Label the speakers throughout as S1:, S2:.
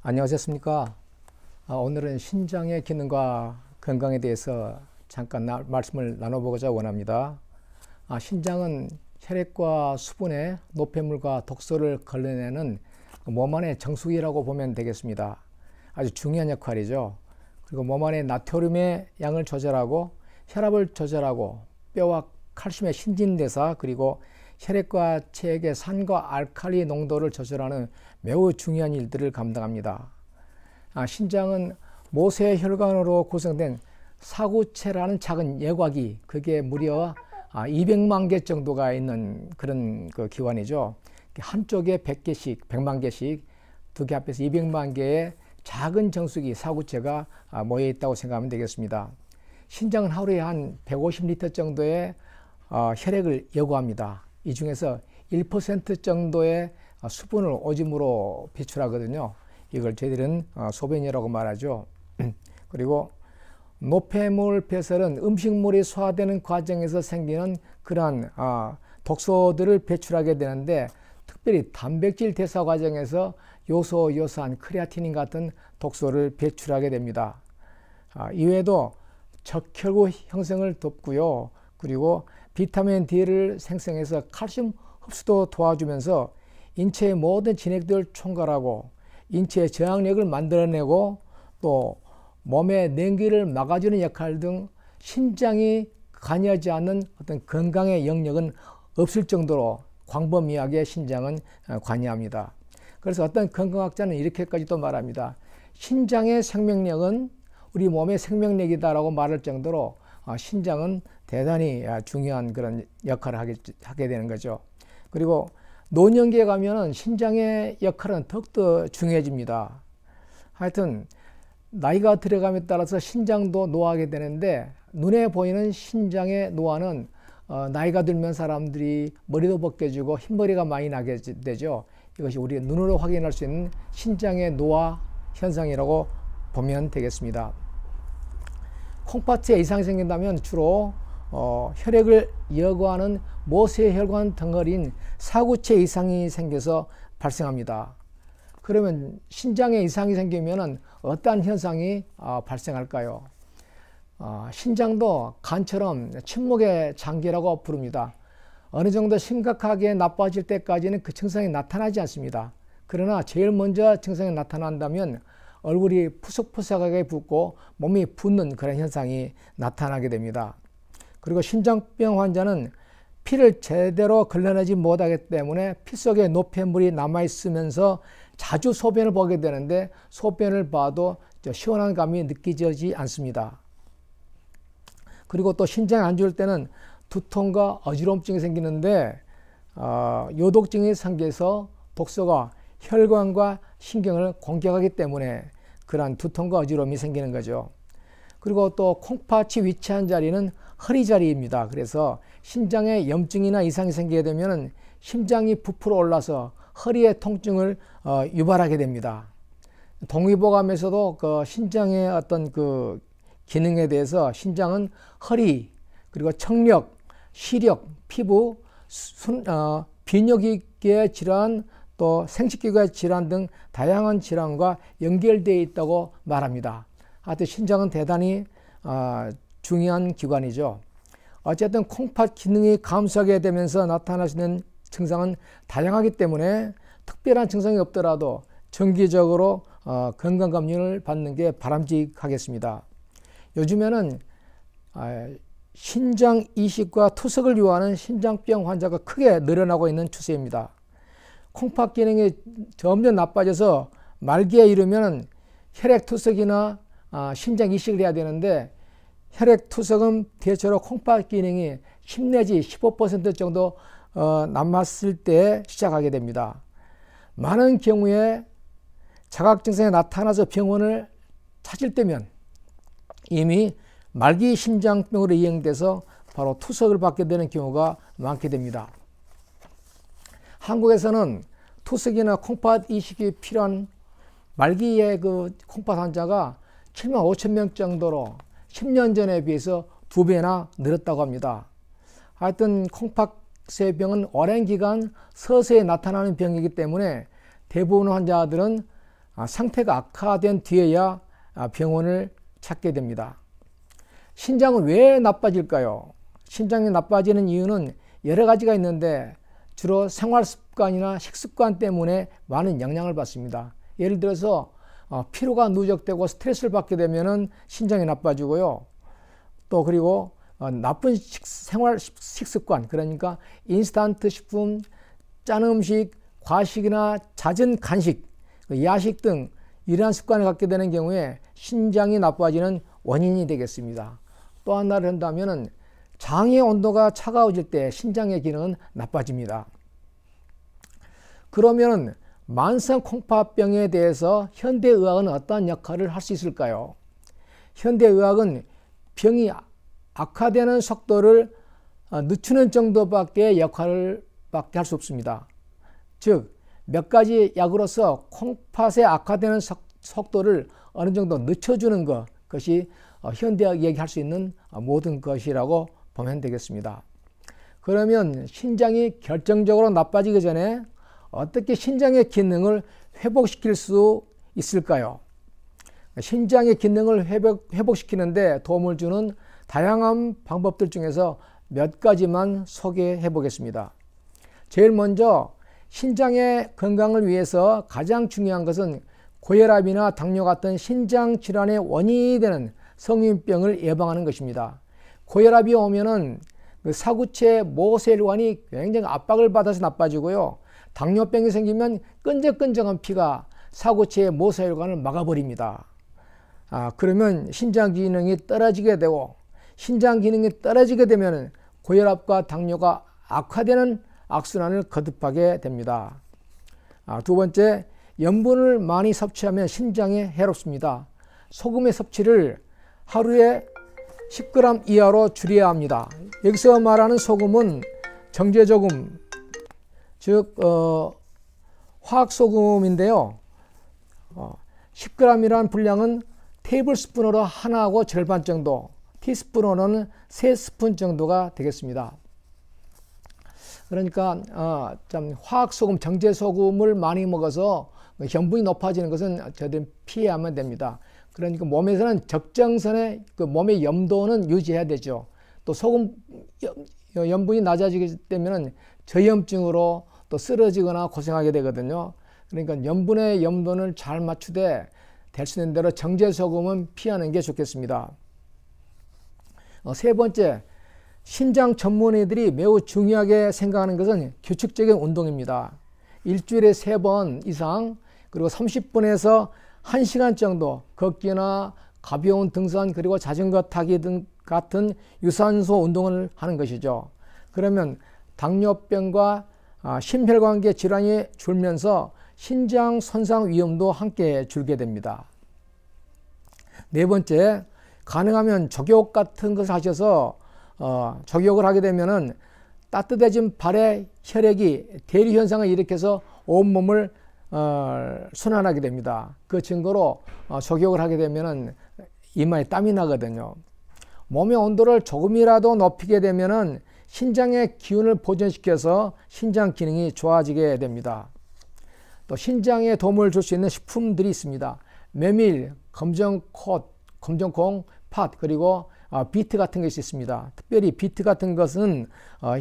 S1: 안녕하셨습니까? 오늘은 신장의 기능과 건강에 대해서 잠깐 말씀을 나눠보고자 원합니다. 신장은 혈액과 수분에 노폐물과 독소를 걸러내는 몸 안의 정수기라고 보면 되겠습니다. 아주 중요한 역할이죠. 그리고 몸 안의 나트륨의 양을 조절하고 혈압을 조절하고 뼈와 칼슘의 신진대사 그리고 혈액과 체액의 산과 알칼리 농도를 조절하는 매우 중요한 일들을 감당합니다. 신장은 모세혈관으로 구성된 사구체라는 작은 예곽이 그게 무려 200만 개 정도가 있는 그런 기관이죠. 한쪽에 100개씩, 100만 개씩 두 개 합해서 200만 개의 작은 정수기 사구체가 모여 있다고 생각하면 되겠습니다. 신장은 하루에 한 150리터 정도의 혈액을 요구합니다. 이 중에서 1% 정도의 수분을 오줌으로 배출하거든요. 이걸 저희들은 소변이라고 말하죠. 그리고 노폐물 배설은 음식물이 소화되는 과정에서 생기는 그러한 독소들을 배출하게 되는데 특별히 단백질 대사 과정에서 요소한 크레아티닌 같은 독소를 배출하게 됩니다. 이외에도 적혈구 형성을 돕고요. 그리고 비타민 D를 생성해서 칼슘 흡수도 도와주면서 인체의 모든 진액들을 총괄하고 인체의 저항력을 만들어내고 또 몸의 냉기를 막아주는 역할 등 신장이 관여하지 않는 어떤 건강의 영역은 없을 정도로 광범위하게 신장은 관여합니다. 그래서 어떤 건강학자는 이렇게까지 또 말합니다. 신장의 생명력은 우리 몸의 생명력이다라고 말할 정도로 신장은 대단히 중요한 그런 역할을 하게 되는 거죠. 그리고 노년기에 가면은 신장의 역할은 더욱더 중요해집니다. 하여튼 나이가 들어감에 따라서 신장도 노화하게 되는데 눈에 보이는 신장의 노화는 나이가 들면 사람들이 머리도 벗겨지고 흰머리가 많이 나게 되죠. 이것이 우리 눈으로 확인할 수 있는 신장의 노화 현상이라고 보면 되겠습니다. 콩팥에 이상이 생긴다면 주로 혈액을 여과하는 모세혈관 덩어리인 사구체 이상이 생겨서 발생합니다. 그러면 신장에 이상이 생기면 어떠한 현상이 발생할까요? 신장도 간처럼 침묵의 장기라고 부릅니다. 어느 정도 심각하게 나빠질 때까지는 그 증상이 나타나지 않습니다. 그러나 제일 먼저 증상이 나타난다면 얼굴이 푸석푸석하게 붓고 몸이 붓는 그런 현상이 나타나게 됩니다. 그리고 신장병 환자는 피를 제대로 걸러내지 못하기 때문에 피 속에 노폐물이 남아있으면서 자주 소변을 보게 되는데 소변을 봐도 시원한 감이 느껴지지 않습니다. 그리고 또 신장이 안 좋을 때는 두통과 어지러움증이 생기는데 요독증이 생겨서 독소가 혈관과 신경을 공격하기 때문에 그러한 두통과 어지러움이 생기는 거죠. 그리고 또 콩팥이 위치한 자리는 허리 자리입니다. 그래서 신장에 염증이나 이상이 생기게 되면 심장이 부풀어 올라서 허리의 통증을 유발하게 됩니다. 동의보감에서도 그 신장의 어떤 그 기능에 대해서 신장은 허리, 그리고 청력, 시력, 피부, 비뇨기계 질환, 또 생식기계 질환 등 다양한 질환과 연결되어 있다고 말합니다. 하여튼 신장은 대단히 중요한 기관이죠. 어쨌든 콩팥 기능이 감소하게 되면서 나타나시는 증상은 다양하기 때문에 특별한 증상이 없더라도 정기적으로 건강검진을 받는 게 바람직하겠습니다. 요즘에는 신장 이식과 투석을 요하는 신장병 환자가 크게 늘어나고 있는 추세입니다. 콩팥 기능이 점점 나빠져서 말기에 이르면 혈액 투석이나 신장 이식을 해야 되는데 혈액 투석은 대체로 콩팥 기능이 10 내지 15% 정도 남았을 때 시작하게 됩니다. 많은 경우에 자각 증상이 나타나서 병원을 찾을 때면 이미 말기 심장병으로 이행돼서 바로 투석을 받게 되는 경우가 많게 됩니다. 한국에서는 투석이나 콩팥 이식이 필요한 말기의 그 콩팥 환자가 7만 5천 명 정도로 10년 전에 비해서 2배나 늘었다고 합니다. 하여튼 콩팥세병은 오랜 기간 서서히 나타나는 병이기 때문에 대부분 환자들은 상태가 악화된 뒤에야 병원을 찾게 됩니다. 신장은 왜 나빠질까요? 신장이 나빠지는 이유는 여러 가지가 있는데 주로 생활 습관이나 식습관 때문에 많은 영향을 받습니다. 예를 들어서 피로가 누적되고 스트레스를 받게 되면 신장이 나빠지고요. 또 그리고 나쁜 생활 식습관, 그러니까 인스턴트 식품, 짠 음식, 과식이나 잦은 간식, 야식 등 이러한 습관을 갖게 되는 경우에 신장이 나빠지는 원인이 되겠습니다. 또 하나를 한다면 장의 온도가 차가워질 때 신장의 기능은 나빠집니다. 그러면 만성 콩팥병에 대해서 현대의학은 어떤 역할을 할 수 있을까요? 현대의학은 병이 악화되는 속도를 늦추는 정도밖에 역할을 할 수 없습니다. 즉, 몇 가지 약으로서 콩팥의 악화되는 속도를 어느 정도 늦춰주는 것이 현대의학이 얘기할 수 있는 모든 것이라고 보면 되겠습니다. 그러면 신장이 결정적으로 나빠지기 전에 어떻게 신장의 기능을 회복시킬 수 있을까요? 신장의 기능을 회복시키는데 도움을 주는 다양한 방법들 중에서 몇 가지만 소개해 보겠습니다. 제일 먼저 신장의 건강을 위해서 가장 중요한 것은 고혈압이나 당뇨 같은 신장 질환의 원인이 되는 성인병을 예방하는 것입니다. 고혈압이 오면은 그 사구체 모세혈관이 굉장히 압박을 받아서 나빠지고요. 당뇨병이 생기면 끈적끈적한 피가 사구체의 모세혈관을 막아버립니다. 그러면 신장 기능이 떨어지게 되고, 신장 기능이 떨어지게 되면 고혈압과 당뇨가 악화되는 악순환을 거듭하게 됩니다. 두 번째, 염분을 많이 섭취하면 신장에 해롭습니다. 소금의 섭취를 하루에 10g 이하로 줄여야 합니다. 여기서 말하는 소금은 정제소금, 즉 화학소금인데요. 10g이란 분량은 테이블스푼으로 하나하고 절반 정도, 티스푼으로는 3스푼 정도가 되겠습니다. 그러니까 화학소금, 정제소금을 많이 먹어서 염분이 높아지는 것은 저희들이 피해야만 됩니다. 그러니까 몸에서는 적정선의 몸의 염도는 유지해야 되죠. 또 소금 염분이 낮아지게 되면 저염증으로 또 쓰러지거나 고생하게 되거든요. 그러니까 염분의 염도를 잘 맞추되 될 수 있는 대로 정제소금은 피하는 게 좋겠습니다. 세 번째, 신장 전문의들이 매우 중요하게 생각하는 것은 규칙적인 운동입니다. 일주일에 3번 이상, 그리고 30분에서 1시간 정도 걷기나 가벼운 등산, 그리고 자전거 타기 등 같은 유산소 운동을 하는 것이죠. 그러면 당뇨병과 심혈관계 질환이 줄면서 신장 손상 위험도 함께 줄게 됩니다. 네 번째, 가능하면 족욕 같은 것을 하셔서 족욕을 하게 되면은 따뜻해진 발에 혈액이 대리 현상을 일으켜서 온몸을 순환하게 됩니다. 그 증거로 족욕을 하게 되면은 이마에 땀이 나거든요. 몸의 온도를 조금이라도 높이게 되면은 신장의 기운을 보존시켜서 신장 기능이 좋아지게 됩니다. 또 신장에 도움을 줄 수 있는 식품들이 있습니다. 메밀, 검정콩, 팥, 그리고 비트 같은 것이 있습니다. 특별히 비트 같은 것은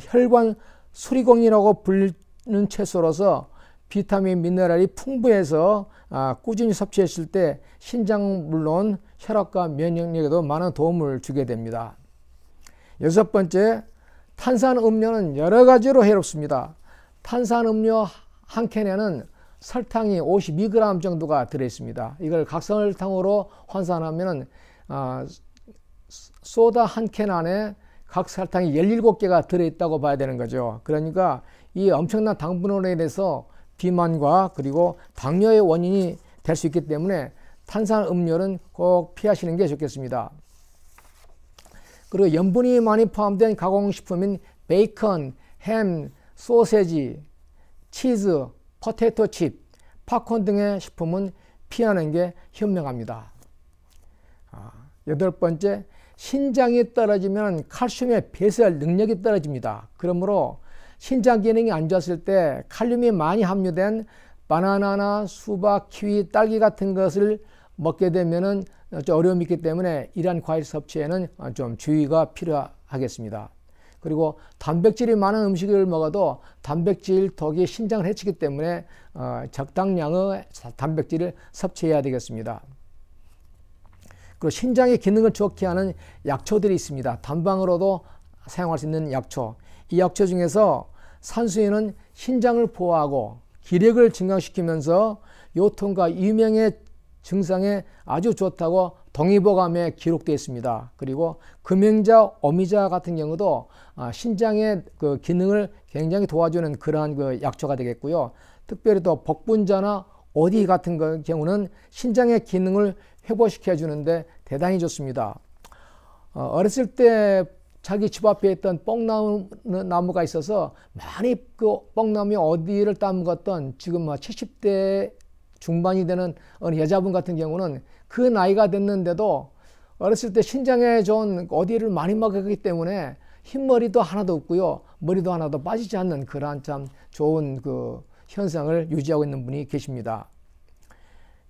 S1: 혈관 수리공이라고 불리는 채소로서 비타민, 미네랄이 풍부해서 꾸준히 섭취했을 때 신장 물론 혈압과 면역력에도 많은 도움을 주게 됩니다. 여섯 번째, 탄산음료는 여러 가지로 해롭습니다. 탄산음료 한 캔에는 설탕이 52g 정도가 들어있습니다. 이걸 각설탕으로 환산하면 소다 한 캔 안에 각설탕이 17개가 들어있다고 봐야 되는 거죠. 그러니까 이 엄청난 당분으로 인해서 비만과 그리고 당뇨의 원인이 될 수 있기 때문에 탄산음료는 꼭 피하시는 게 좋겠습니다. 그리고 염분이 많이 포함된 가공식품인 베이컨, 햄, 소세지, 치즈, 포테이토 칩, 팝콘 등의 식품은 피하는 게 현명합니다. 여덟 번째, 신장이 떨어지면 칼슘의 배설 능력이 떨어집니다. 그러므로 신장 기능이 안 좋았을 때 칼륨이 많이 함유된 바나나나 수박, 키위, 딸기 같은 것을 먹게 되면은 좀 어려움이 있기 때문에 이러한 과일 섭취에는 좀 주의가 필요하겠습니다. 그리고 단백질이 많은 음식을 먹어도 단백질 덕이 신장을 해치기 때문에 적당량의 단백질을 섭취해야 되겠습니다. 그리고 신장의 기능을 좋게 하는 약초들이 있습니다. 단방으로도 사용할 수 있는 약초. 이 약초 중에서 산수유는 신장을 보호하고 기력을 증강시키면서 요통과 이명의 증상에 아주 좋다고 동의보감에 기록되어 있습니다. 그리고 금행자, 어미자 같은 경우도 신장의 그 기능을 굉장히 도와주는 그러한 그 약초가 되겠고요. 특별히 또 복분자나 오디 같은 경우는 신장의 기능을 회복시켜 주는데 대단히 좋습니다. 어렸을 때 자기 집 앞에 있던 뽕나무가 있어서 많이 그 뽕나무에 어디를 따먹었던 지금 70대 중반이 되는 어느 여자분 같은 경우는 그 나이가 됐는데도 어렸을 때 신장에 좋은 어디를 많이 먹었기 때문에 흰머리도 하나도 없고요. 머리도 하나도 빠지지 않는 그러한 참 좋은 그 현상을 유지하고 있는 분이 계십니다.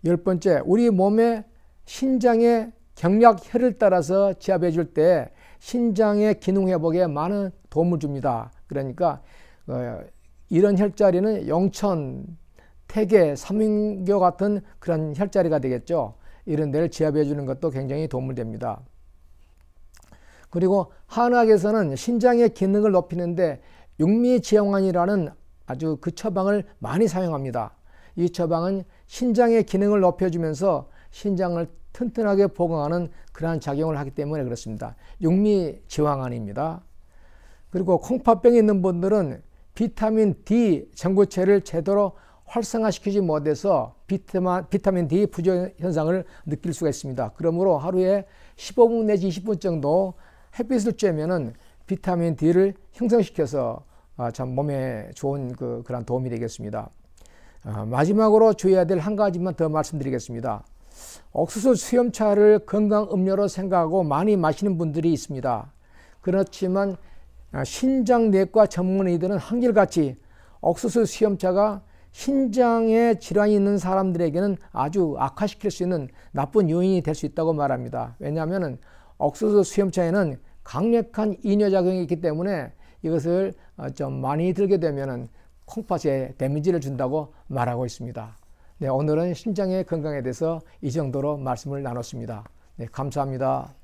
S1: 10번째, 우리 몸의 신장의 경략혈을 따라서 지압해 줄 때 신장의 기능 회복에 많은 도움을 줍니다. 그러니까 이런 혈자리는 영천, 태계, 삼인교 같은 그런 혈자리가 되겠죠. 이런 데를 지압해 주는 것도 굉장히 도움을 됩니다. 그리고 한의학에서는 신장의 기능을 높이는데 육미지영환이라는 아주 그 처방을 많이 사용합니다. 이 처방은 신장의 기능을 높여주면서 신장을 튼튼하게 보강하는 그러한 작용을 하기 때문에 그렇습니다. 육미지황환입니다. 그리고 콩팥병이 있는 분들은 비타민 D 전구체를 제대로 활성화시키지 못해서 비타민 D 부족 현상을 느낄 수가 있습니다. 그러므로 하루에 15분 내지 20분 정도 햇빛을 쬐면은 비타민 D를 형성시켜서 참 몸에 좋은 그런 도움이 되겠습니다. 마지막으로 주의해야 될 한 가지만 더 말씀드리겠습니다. 옥수수 수염차를 건강 음료로 생각하고 많이 마시는 분들이 있습니다. 그렇지만 신장내과 전문의들은 한결같이 옥수수 수염차가 신장에 질환이 있는 사람들에게는 아주 악화시킬 수 있는 나쁜 요인이 될 수 있다고 말합니다. 왜냐하면 옥수수 수염차에는 강력한 이뇨작용이 있기 때문에 이것을 좀 많이 들게 되면 콩팥에 데미지를 준다고 말하고 있습니다. 네, 오늘은 신장의 건강에 대해서 이 정도로 말씀을 나눴습니다. 네, 감사합니다.